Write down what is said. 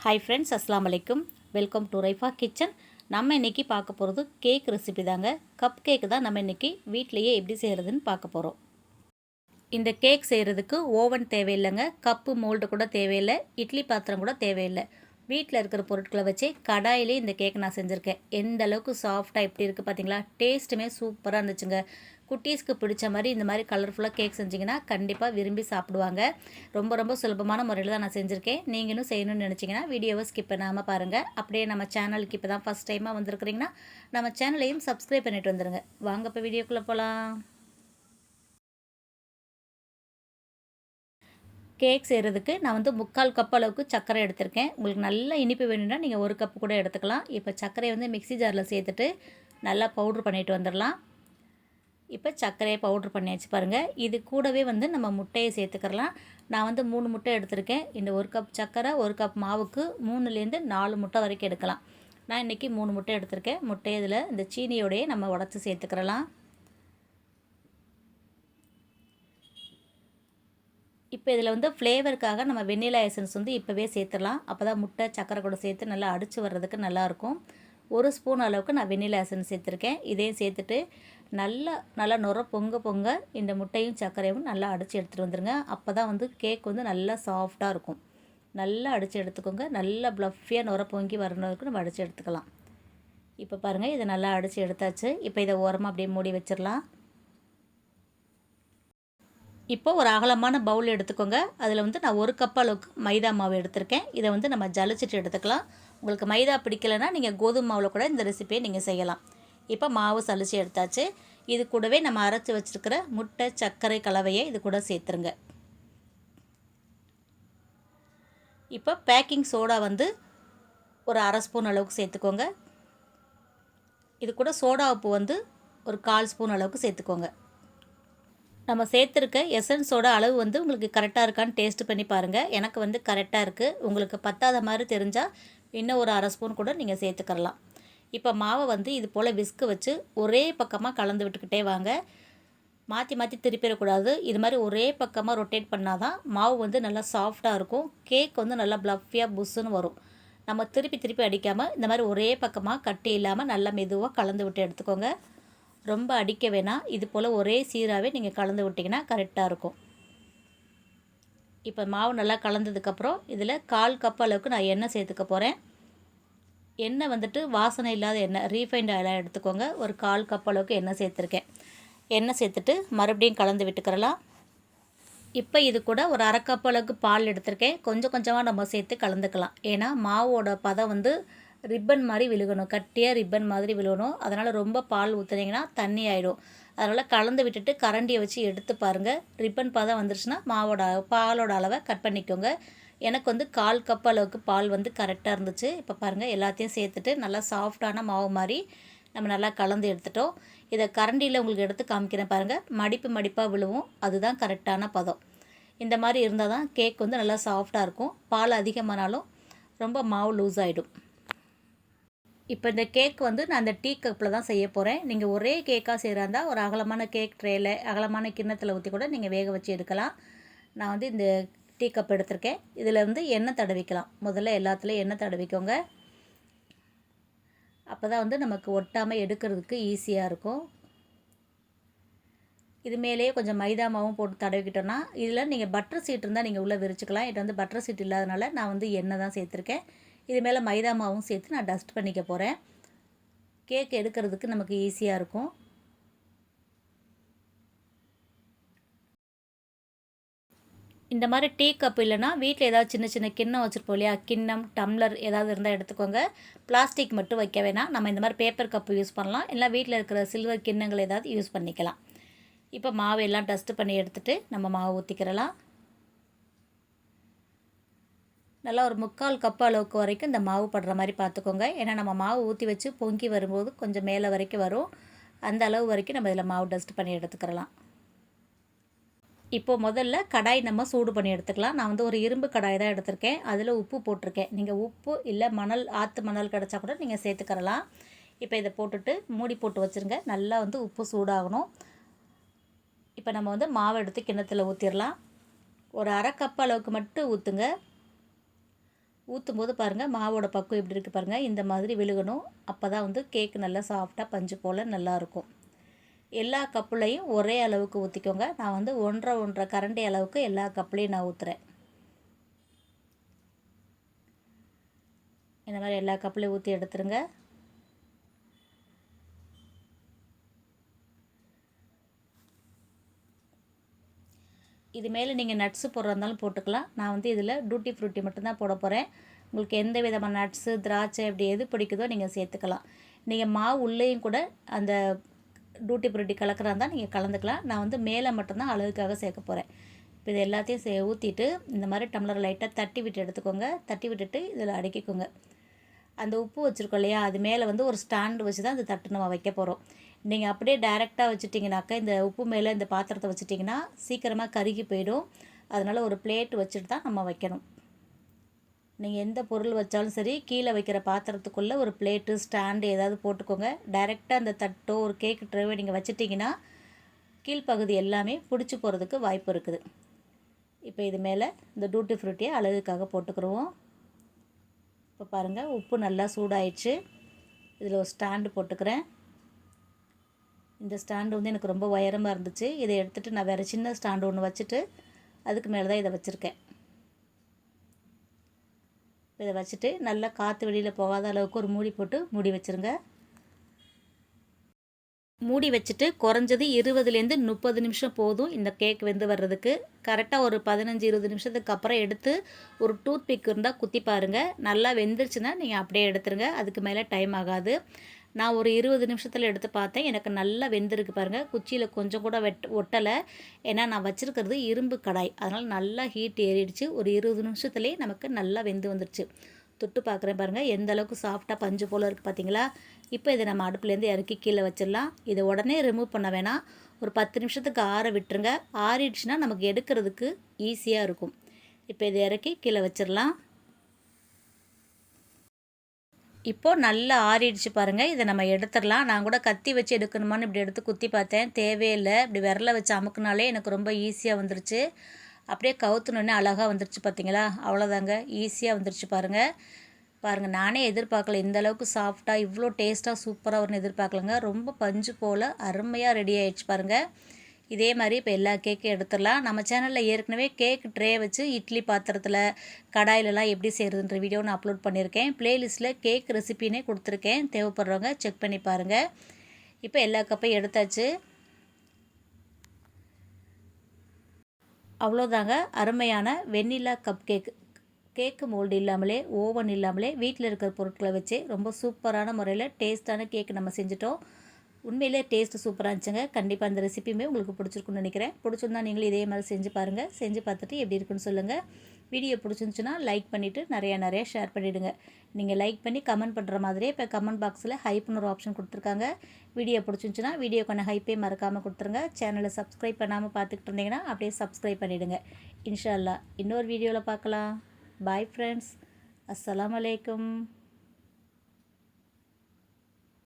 Hi friends, அஸ்ஸலாமு அலைக்கும். Welcome to Raifa kitchen. நம்ம இன்றைக்கி பார்க்க போகிறது கேக் ரெசிபி தாங்க. கப் கேக்கு தான் நம்ம இன்றைக்கி வீட்டிலையே எப்படி செய்கிறதுன்னு பார்க்க போகிறோம். இந்த கேக் செய்கிறதுக்கு ஓவன் தேவையில்லைங்க, கப்பு மோல்டு கூட தேவையில்லை, இட்லி பாத்திரம் கூட தேவையில்லை. வீட்டில் இருக்கிற பொருட்களை வச்சு கடாயிலே இந்த கேக் நான் செஞ்சுருக்கேன். எந்த அளவுக்கு சாஃப்டாக எப்படி இருக்குது பார்த்தீங்களா? டேஸ்ட்டுமே சூப்பராக இருந்துச்சுங்க. குட்டீஸ்க்கு பிடிச்ச மாதிரி இந்த மாதிரி கலர்ஃபுல்லாக கேக் செஞ்சிங்கன்னா கண்டிப்பாக விரும்பி சாப்பிடுவாங்க. ரொம்ப ரொம்ப சுலபமான முறையில் தான் நான் செஞ்சுருக்கேன். நீங்களும் செய்யணும்னு நினச்சிங்கன்னா வீடியோவை ஸ்கிப் பண்ணாமல் பாருங்கள். அப்படியே நம்ம சேனலுக்கு இப்போ தான் ஃபஸ்ட் டைமாக வந்திருக்கிறீங்கன்னா நம்ம சேனலையும் சப்ஸ்கிரைப் பண்ணிட்டு வந்துடுங்க. வாங்க இப்போ வீடியோக்குள்ளே போகலாம். கேக் செய்கிறதுக்கு நான் வந்து 3/4 கப் அளவுக்கு சர்க்கரை எடுத்திருக்கேன். உங்களுக்கு நல்ல இனிப்பு வேணும்னா நீங்கள் 1 கப்பு கூட எடுத்துக்கலாம். இப்போ சர்க்கரையை வந்து மிக்ஸி ஜாரில் சேர்த்துட்டு நல்லா பவுட்ரு பண்ணிட்டு வந்துடலாம். இப்போ சர்க்கரையை பவுட்ரு பண்ணியாச்சு பாருங்கள். இது கூடவே வந்து நம்ம முட்டையை சேர்த்துக்கிறலாம். நான் வந்து 3 முட்டை எடுத்திருக்கேன். இந்த 1 கப் சர்க்கரை 1 கப் மாவுக்கு 3லேருந்து 4 முட்டை வரைக்கும் எடுக்கலாம். நான் இன்றைக்கி 3 முட்டை எடுத்திருக்கேன். முட்டை இதில் இந்த சீனியோடையே நம்ம உடச்சி சேர்த்துக்கிறலாம். இப்போ இதில் வந்து ஃப்ளேவருக்காக நம்ம வெண்ணிலா எசன்ஸ் வந்து இப்போவே சேர்த்துடலாம். அப்போ தான் முட்டை சர்க்கரை கூட சேர்த்து நல்லா அடித்து வர்றதுக்கு நல்லாயிருக்கும். 1 ஸ்பூன் அளவுக்கு நான் வெண்ணிலா எசன்ஸ் சேர்த்துருக்கேன். இதையும் சேர்த்துட்டு நல்லா நுர பொங்க இந்த முட்டையும் சர்க்கரையும் நல்லா அடித்து எடுத்துகிட்டு வந்துடுங்க. அப்போ தான் வந்து கேக் வந்து நல்லா சாஃப்டாக இருக்கும். நல்லா அடித்து எடுத்துக்கோங்க. நல்லா ப்ளஃபியாக நுர பொங்கி வரணுக்கு நம்ம அடித்து எடுத்துக்கலாம். இப்போ பாருங்கள், இதை நல்லா அடித்து எடுத்தாச்சு. இப்போ இதை ஓரமாக அப்படியே மூடி வச்சிடலாம். இப்போ ஒரு அகலமான பவுல் எடுத்துக்கோங்க. அதில் வந்து நான் 1 கப் அளவுக்கு மைதா மாவு எடுத்திருக்கேன். இதை வந்து நம்ம ஜலிச்சிட்டு எடுத்துக்கலாம். உங்களுக்கு மைதா பிடிக்கலைன்னா நீங்கள் கோதுமை மாவில் கூட இந்த ரெசிபியை நீங்கள் செய்யலாம். இப்போ மாவு சலிச்சு எடுத்தாச்சு. இது கூடவே நம்ம அரைச்சி வச்சுருக்கிற முட்டை சர்க்கரை கலவையை இது கூட சேர்த்துருங்க. இப்போ பேக்கிங் சோடா வந்து ஒரு 1/2 ஸ்பூன் அளவுக்கு சேர்த்துக்கோங்க. இது கூட சோடா உப்பு வந்து ஒரு 1/4 ஸ்பூன் அளவுக்கு சேர்த்துக்கோங்க. நம்ம சேர்த்துருக்க எசன்ஸோட அளவு வந்து உங்களுக்கு கரெக்டாக இருக்கான்னு டேஸ்ட் பண்ணி பாருங்கள். எனக்கு வந்து கரெக்டாக இருக்குது. உங்களுக்கு பத்தாத மாதிரி தெரிஞ்சால் இன்னும் ஒரு 1/2 ஸ்பூன் கூட நீங்கள் சேர்த்துக்கலாம். இப்போ மாவை வந்து இது போல் விஸ்கு வச்சு ஒரே பக்கமாக கலந்து விட்டுக்கிட்டே வாங்க. மாற்றி மாற்றி திருப்பிடக்கூடாது. இது மாதிரி ஒரே பக்கமாக ரொட்டேட் பண்ணால் தான் மாவு வந்து நல்லா சாஃப்டாக இருக்கும். கேக் வந்து நல்லா ப்ளஃபியாக புஷ்ஷுன்னு வரும். நம்ம திருப்பி அடிக்காமல் இந்த மாதிரி ஒரே பக்கமாக கட்டி இல்லாமல் நல்லா மெதுவாக கலந்து விட்டு எடுத்துக்கோங்க. ரொம்ப அடிக்க வேணாம். இது போல் ஒரே சீராகவே நீங்கள் கலந்து விட்டிங்கன்னா கரெக்டாக இருக்கும். இப்போ மாவு நல்லா கலந்ததுக்கப்புறம் இதில் 1/4 கப் அளவுக்கு நான் எண்ணெய் சேர்த்துக்க போகிறேன். எண்ணெய் வந்துட்டு வாசனை இல்லாத எண்ணெய், ரீஃபைண்ட் ஆயிலாக எடுத்துக்கோங்க. ஒரு 1/4 கப் அளவுக்கு எண்ணெய் சேர்த்துருக்கேன். எண்ணெய் சேர்த்துட்டு மறுபடியும் கலந்து விட்டுக்கிறலாம். இப்போ இது கூட ஒரு 1/2 கப் அளவுக்கு பால் எடுத்திருக்கேன். கொஞ்சம் கொஞ்சமாக நம்ம சேர்த்து கலந்துக்கலாம். ஏன்னா மாவோட பதம் வந்து ரிப்பன் மாதிரி விழுகணும், கட்டியாக ரிப்பன் மாதிரி விழுகணும். அதனால் ரொம்ப பால் ஊற்றுனீங்கன்னா தண்ணி ஆகிடும். அதனால் கலந்து விட்டுட்டு கரண்டியை வச்சு எடுத்து பாருங்கள். ரிப்பன் பதம் வந்துருச்சுன்னா பாலோட அளவை கட் பண்ணிக்கோங்க. எனக்கு வந்து 1/4 கப் அளவுக்கு பால் வந்து கரெக்டாக இருந்துச்சு. இப்போ பாருங்கள், எல்லாத்தையும் சேர்த்துட்டு நல்லா சாஃப்டான மாவு மாதிரி நம்ம நல்லா கலந்து எடுத்துட்டோம். இதை கரண்டியில் உங்களுக்கு எடுத்து காமிக்கிறேன் பாருங்கள். மடிப்பாக விழுவும். அதுதான் கரெக்டான பதம். இந்த மாதிரி இருந்தால் தான் கேக் வந்து நல்லா சாஃப்டாக இருக்கும். பால் அதிகமானாலும் ரொம்ப மாவு லூஸ் ஆகிடும். இப்போ இந்த கேக் வந்து நான் அந்த டீ கப்பில் தான் செய்ய போகிறேன். நீங்கள் ஒரே கேக்காக செய்கிறதா ஒரு அகலமான கேக் ட்ரேயில் அகலமான கிண்ணத்தில் ஊற்றி கூட நீங்கள் வேக வச்சு எடுக்கலாம். நான் வந்து இந்த டீ கப் எடுத்திருக்கேன். இதில் வந்து எண்ணெய் தடவிக்கலாம். முதல்ல எல்லாத்துலேயும் எண்ணெய் தடவிக்கோங்க. அப்போ தான் வந்து நமக்கு ஒட்டாமல் எடுக்கிறதுக்கு ஈஸியாக இருக்கும். இது மேலேயே கொஞ்சம் மைதா மாவும் போட்டு தடவிக்கிட்டோன்னா இதில் நீங்கள் பட்டர் சீட் இருந்தால் நீங்கள் உள்ளே விரிச்சிக்கலாம். இது வந்து பட்டர் சீட் இல்லாதனால நான் வந்து எண்ணெய் தான் சேர்த்துருக்கேன். இது மேலே மைதா மாவும் சேர்த்து நான் டஸ்ட் பண்ணிக்க போகிறேன். கேக் எடுக்கிறதுக்கு நமக்கு ஈஸியாக இருக்கும். இந்த மாதிரி டீ கப் இல்லைனா வீட்டில் ஏதாவது சின்ன சின்ன கிண்ணம் வச்சுருப்போம் இல்லையா, கிண்ணம் டம்ளர் ஏதாவது இருந்தால் எடுத்துக்கோங்க. பிளாஸ்டிக் மட்டும் வைக்க வேணாம். நம்ம இந்த மாதிரி பேப்பர் கப்பு யூஸ் பண்ணலாம். இல்லை வீட்டில் இருக்கிற சில்வர் கிண்ணங்கள் ஏதாவது யூஸ் பண்ணிக்கலாம். இப்போ மாவு எல்லாம் டஸ்ட்டு பண்ணி எடுத்துகிட்டு நம்ம மாவு ஊற்றிக்கிறலாம். நல்லா ஒரு 3/4 கப் அளவுக்கு வரைக்கும் இந்த மாவு படுற மாதிரி பார்த்துக்கோங்க. ஏன்னா நம்ம மாவு ஊற்றி வச்சு பொங்கி வரும்போது கொஞ்சம் மேலே வரைக்கும் வரும். அந்த அளவு வரைக்கும் நம்ம இதில் மாவு டஸ்ட் பண்ணி எடுத்துக்கிறலாம். இப்போது முதல்ல கடாய் நம்ம சூடு பண்ணி எடுத்துக்கலாம். நான் வந்து ஒரு இரும்பு கடாய் தான் எடுத்திருக்கேன். அதில் உப்பு போட்டிருக்கேன். நீங்கள் உப்பு இல்லை ஆற்று மணல் கிடச்சா கூட நீங்கள் சேர்த்துக்கிறலாம். இப்போ இதை போட்டுட்டு மூடி போட்டு வச்சுருங்க. நல்லா வந்து உப்பு சூடாகணும். இப்போ நம்ம வந்து மாவு எடுத்து கிண்ணத்தில் ஊற்றிடலாம். ஒரு 1/2 கப் அளவுக்கு மட்டும் ஊற்றுங்க. ஊற்றும் போது பாருங்கள் மாவோட பக்குவம் எப்படி இருக்குது பாருங்கள். இந்த மாதிரி விழுகணும். அப்போ தான் வந்து கேக்கு நல்லா சாஃப்டாக பஞ்சு போல் நல்லாயிருக்கும். எல்லா கப்புலையும் ஒரே அளவுக்கு ஊற்றிக்கோங்க. நான் வந்து 1.5 கரண்டி அளவுக்கு எல்லா கப்புலையும் நான் ஊற்றுறேன். இந்த மாதிரி எல்லா கப்புலையும் ஊற்றி எடுத்துருங்க. இது மேலே நீங்கள் நட்ஸு போடுறதாலும் போட்டுக்கலாம். நான் வந்து இதில் டூட்டி ஃப்ரூட்டி மட்டும்தான் போட போகிறேன். உங்களுக்கு எந்த விதமான நட்ஸு, திராட்சை அப்படி எது பிடிக்குதோ நீங்கள் சேர்த்துக்கலாம். நீங்கள் மாவு உள்ளேயும் கூட அந்த டூட்டி ஃப்ரூட்டி கலக்கிறதா இருந்தால் நீங்கள் கலந்துக்கலாம். நான் வந்து மேலே மட்டும்தான் அழகுக்காக சேர்க்க போகிறேன். இப்போ இது எல்லாத்தையும் ஊற்றிட்டு இந்த மாதிரி டம்ளர் லைட்டாக தட்டி விட்டு எடுத்துக்கோங்க. தட்டி விட்டுட்டு இதில் அடக்கிக்கோங்க. அந்த உப்பு வச்சுருக்கோம் இல்லையா, அது மேலே வந்து ஒரு ஸ்டாண்டு வச்சு தான் அந்த தட்டு நம்ம வைக்க போகிறோம். நீங்கள் அப்படியே டைரெக்டாக வச்சுட்டிங்கனாக்கா, இந்த உப்பு மேலே இந்த பாத்திரத்தை வச்சுட்டிங்கன்னா சீக்கிரமாக கருகி போயிடும். அதனால் ஒரு பிளேட் வச்சுட்டு தான் நம்ம வைக்கணும். நீங்கள் எந்த பொருள் வச்சாலும் சரி, கீழே வைக்கிற பாத்திரத்துக்குள்ளே ஒரு பிளேட்டு, ஸ்டாண்டு ஏதாவது போட்டுக்கோங்க. டைரெக்டாக அந்த தட்டோ ஒரு கேக்கு ட்ரேவோ நீங்கள் வச்சுட்டிங்கன்னா கீழ்ப்பகுதி எல்லாமே பிடிச்சி போகிறதுக்கு வாய்ப்பு இருக்குது. இப்போ இது மேலே இந்த டூட்டி ஃப்ரூட்டியை அழகுக்காக போட்டுக்கிடுவோம். இப்போ பாருங்கள் உப்பு நல்லா சூடாயிடுச்சு. இதில் ஒரு ஸ்டாண்டு போட்டுக்கிறேன். இந்த ஸ்டாண்டு வந்து எனக்கு ரொம்ப உயரமாக இருந்துச்சு. இதை எடுத்துகிட்டு நான் வேறு சின்ன ஸ்டாண்டு ஒன்று வச்சுட்டு அதுக்கு மேலே தான் இதை வச்சுருக்கேன். இதை வச்சுட்டு நல்லா காற்று வெளியில் போகாத அளவுக்கு ஒரு மூடி போட்டு மூடி வச்சுருங்க. மூடி வச்சுட்டு குறைஞ்சது 20லேருந்து 30 நிமிஷம் போதும் இந்த கேக் வெந்து வர்றதுக்கு. கரெக்டாக ஒரு 15-20 நிமிஷத்துக்கு அப்புறம் எடுத்து ஒரு டூத் பிக் இருந்தால் குத்தி பாருங்கள். நல்லா வெந்துருச்சுன்னா நீங்கள் அப்படியே எடுத்துருங்க. அதுக்கு மேலே டைம் ஆகாது. நான் ஒரு 20 நிமிஷத்தில் எடுத்து பார்த்தேன். எனக்கு நல்லா வெந்திருக்கு பாருங்கள். குச்சியில் கொஞ்சம் கூட ஒட்டலை. ஏன்னா நான் வச்சுருக்கிறது இரும்பு கடாய். அதனால் நல்லா ஹீட் ஏறிடுச்சு. ஒரு 20 நிமிஷத்துலேயே நமக்கு நல்லா வெந்து வந்துருச்சு. தொட்டு பார்க்குறேன் பாருங்கள் எந்த அளவுக்கு சாஃப்டாக பஞ்சு போல் இருக்குது பார்த்தீங்களா. இப்போ இதை நம்ம அடுப்புலேருந்து இறக்கி கீழே வச்சிடலாம். இதை உடனே ரிமூவ் பண்ண வேணாம். ஒரு 10 நிமிஷத்துக்கு ஆற விட்டுருங்க. ஆறிடுச்சுன்னா நமக்கு எடுக்கிறதுக்கு ஈஸியாக இருக்கும். இப்போ இதை இறக்கி கீழே வச்சிடலாம். இப்போது நல்லா ஆறிடுச்சு பாருங்கள். இதை நம்ம எடுத்துடலாம். நான் கூட கத்தி வச்சு எடுக்கணுமான்னு இப்படி எடுத்து குத்தி பார்த்தேன். தேவையில்லை. இப்படி விரலை வச்சு அமுக்குனாலே எனக்கு ரொம்ப ஈஸியாக வந்துருச்சு. அப்படியே கவுத்துனோடனே அழகாக வந்துருச்சு பார்த்தீங்களா. அவ்வளோதாங்க, ஈஸியாக வந்துருச்சு பாருங்கள். நானே எதிர்பார்க்கல இந்த அளவுக்கு சாஃப்டாக இவ்வளோ டேஸ்ட்டாக சூப்பராக வரும்னு எதிர்பார்க்கலங்க. ரொம்ப பஞ்சு போல் அருமையாக ரெடி ஆகிடுச்சு பாருங்கள். இதே மாதிரி இப்போ எல்லா கேக்கும் எடுத்துடலாம். நம்ம சேனலில் ஏற்கனவே கேக் ட்ரே வச்சு இட்லி பாத்திரத்தில், கடாயிலலாம் எப்படி செய்கிறதுன்ற வீடியோ நான் அப்லோட் பண்ணியிருக்கேன். ப்ளேலிஸ்ட்டில் கேக் ரெசிபினே கொடுத்துருக்கேன். தேவைப்படுறவங்க செக் பண்ணி பாருங்கள். இப்போ எல்லா கப்பையும் எடுத்தாச்சு. அவ்வளோதாங்க, அருமையான வெண்ணிலா கப் கேக்கு மோல்டு இல்லாமலே, ஓவன் இல்லாமலே வீட்டில் இருக்கிற பொருட்களை வச்சு ரொம்ப சூப்பரான முறையில் டேஸ்ட்டான கேக்கு நம்ம செஞ்சுட்டோம். உண்மையிலே டேஸ்ட்டு சூப்பராக இருந்துச்சுங்க. கண்டிப்பாக அந்த ரெசிபியுமே உங்களுக்கு பிடிச்சிருக்குன்னு நினைக்கிறேன். பிடிச்சிருந்தா நீங்களும் இதே மாதிரி செஞ்சு பாருங்கள். செஞ்சு பார்த்துட்டு எப்படி இருக்குன்னு சொல்லுங்கள். வீடியோ பிடிச்சிருந்துச்சுன்னா லைக் பண்ணிவிட்டு நிறையா ஷேர் பண்ணிவிடுங்க. நீங்கள் லைக் பண்ணி கமெண்ட் பண்ணுற மாதிரியே இப்போ கமெண்ட் பாக்ஸில் ஹைப்னு ஒரு ஆப்ஷன் கொடுத்துருக்காங்க. வீடியோ பிடிச்சிருந்துச்சுன்னா வீடியோக்கான ஹைப்பே மறக்காமல் கொடுத்துருங்க. சேனலை சப்ஸ்கிரைப் பண்ணாமல் பார்த்துக்கிட்டு இருந்தீங்கன்னா அப்படியே சப்ஸ்கிரைப் பண்ணிவிடுங்க. இன்ஷா அல்லாஹ் இன்னொரு வீடியோவில் பார்க்கலாம். Bye friends. அஸ்ஸலாமு அலைக்கும்.